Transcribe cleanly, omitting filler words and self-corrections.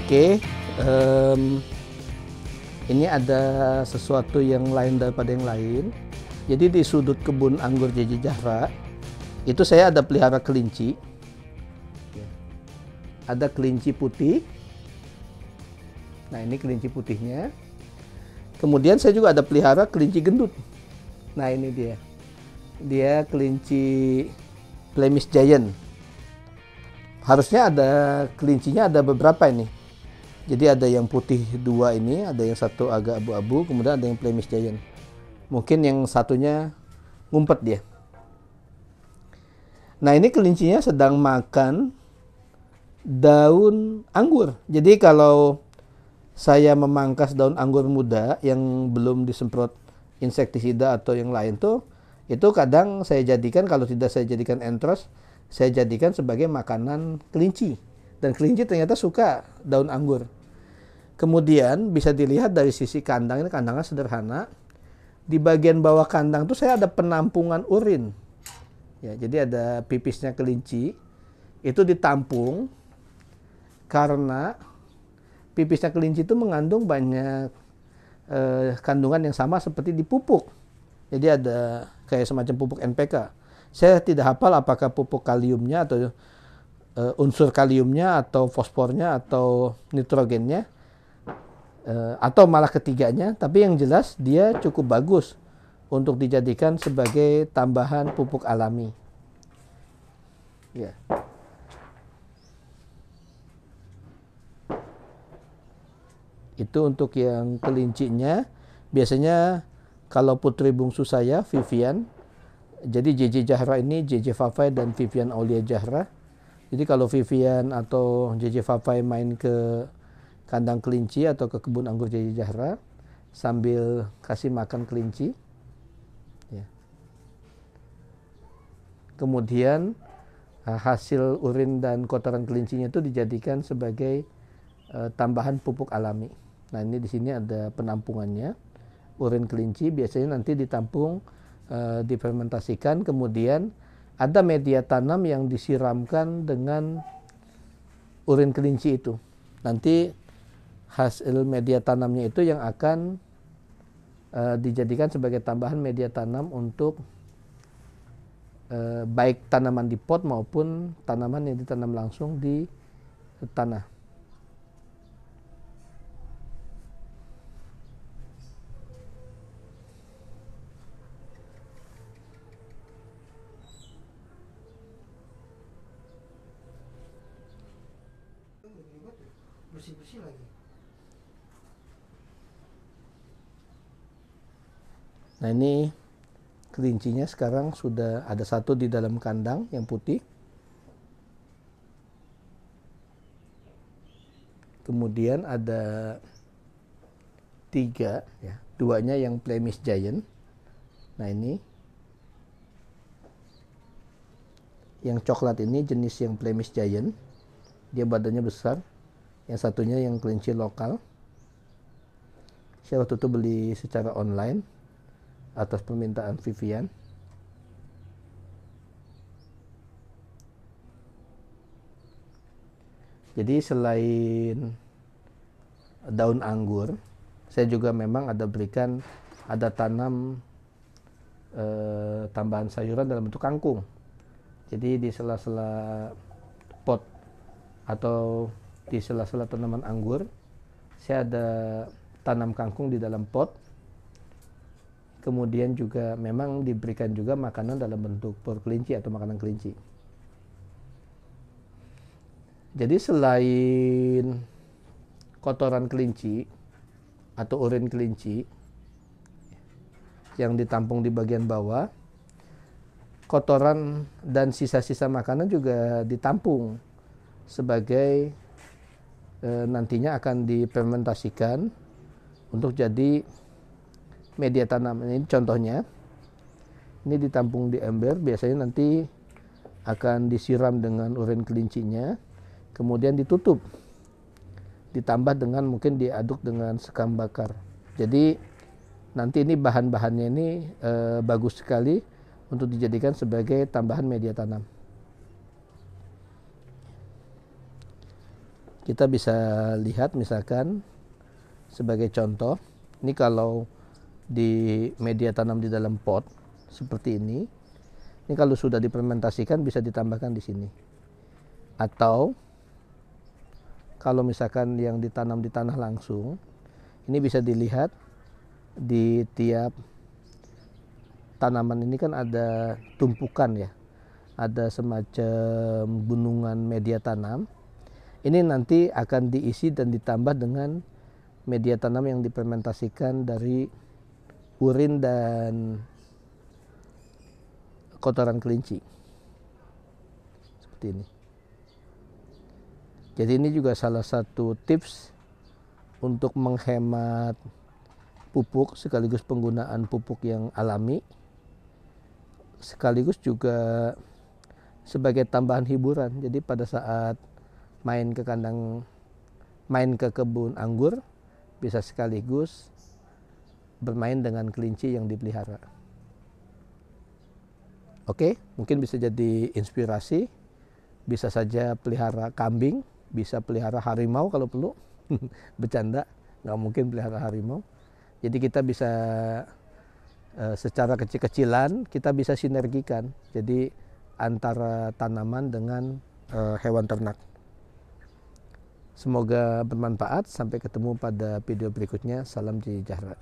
Oke, ini ada sesuatu yang lain daripada yang lain. Jadi di sudut kebun anggur JJ Zahra itu saya ada pelihara kelinci. Ada kelinci putih. Nah, ini kelinci putihnya. Kemudian saya juga ada pelihara kelinci gendut. Nah, ini dia. Dia kelinci Flemish Giant. Harusnya ada kelincinya ada beberapa ini. Jadi ada yang putih dua ini, ada yang satu agak abu-abu, kemudian ada yang Flemish Giant. Mungkin yang satunya ngumpet dia. Nah, ini kelincinya sedang makan daun anggur. Jadi kalau saya memangkas daun anggur muda yang belum disemprot insektisida atau yang lain tuh, itu kadang saya jadikan, kalau tidak saya jadikan entros, saya jadikan sebagai makanan kelinci. Dan kelinci ternyata suka daun anggur. Kemudian bisa dilihat dari sisi kandang, ini kandangnya sederhana. Di bagian bawah kandang tuh saya ada penampungan urin. Ya, jadi ada pipisnya kelinci. Itu ditampung karena pipisnya kelinci itu mengandung banyak kandungan yang sama seperti di pupuk. Jadi ada kayak semacam pupuk NPK. Saya tidak hafal apakah pupuk kaliumnya atau unsur kaliumnya atau fosfornya atau nitrogennya atau malah ketiganya, tapi yang jelas dia cukup bagus untuk dijadikan sebagai tambahan pupuk alami. Ya. Itu untuk yang kelincinya. Biasanya kalau putri bungsu saya Vivian, jadi JJ Zahra ini JJ Fafai dan Vivian Aulia Zahra. Jadi kalau Vivian atau JJ Fafai main ke kandang kelinci atau ke kebun anggur JJ Zahra sambil kasih makan kelinci, ya. Kemudian hasil urin dan kotoran kelincinya itu dijadikan sebagai tambahan pupuk alami. Nah, ini di sini ada penampungannya. Urin kelinci biasanya nanti ditampung, difermentasikan, kemudian ada media tanam yang disiramkan dengan urin kelinci itu. Nanti hasil media tanamnya itu yang akan dijadikan sebagai tambahan media tanam untuk baik tanaman di pot maupun tanaman yang ditanam langsung di tanah. Bersih-bersih lagi. Nah, ini kelincinya sekarang sudah ada satu di dalam kandang yang putih. Kemudian ada 3, ya, 2-nya yang Flemish Giant. Nah, ini yang coklat ini jenis yang Flemish Giant. Dia badannya besar. Yang satunya yang kelinci lokal. Saya waktu itu beli secara online atas permintaan Vivian. Jadi selain daun anggur, saya juga memang ada berikan, ada tanam tambahan sayuran dalam bentuk kangkung. Jadi di sela-sela pot atau di sela-sela tanaman anggur saya ada tanam kangkung di dalam pot. Kemudian juga memang diberikan juga makanan dalam bentuk telur kelinci atau makanan kelinci. Jadi selain kotoran kelinci atau urin kelinci yang ditampung di bagian bawah, kotoran dan sisa-sisa makanan juga ditampung sebagai nantinya akan difermentasikan untuk jadi media tanam. Ini contohnya, ini ditampung di ember, biasanya nanti akan disiram dengan urin kelincinya, kemudian ditutup, ditambah dengan mungkin diaduk dengan sekam bakar. Jadi nanti ini bahan-bahannya ini bagus sekali untuk dijadikan sebagai tambahan media tanam. Kita bisa lihat misalkan sebagai contoh, ini kalau di media tanam di dalam pot seperti ini kalau sudah difermentasikan bisa ditambahkan di sini. Atau kalau misalkan yang ditanam di tanah langsung, ini bisa dilihat di tiap tanaman ini kan ada tumpukan ya, ada semacam gunungan media tanam. Ini nanti akan diisi dan ditambah dengan media tanam yang difermentasikan dari urin dan kotoran kelinci. Seperti ini. Jadi ini juga salah satu tips untuk menghemat pupuk sekaligus penggunaan pupuk yang alami, sekaligus juga sebagai tambahan hiburan. Jadi pada saat main ke kebun anggur bisa sekaligus bermain dengan kelinci yang dipelihara. Oke, mungkin bisa jadi inspirasi. Bisa saja pelihara kambing, bisa pelihara harimau kalau perlu. Bercanda, nggak mungkin pelihara harimau. Jadi kita bisa secara kecil-kecilan kita bisa sinergikan. Jadi antara tanaman dengan hewan ternak. Semoga bermanfaat. Sampai ketemu pada video berikutnya. Salam sejahtera.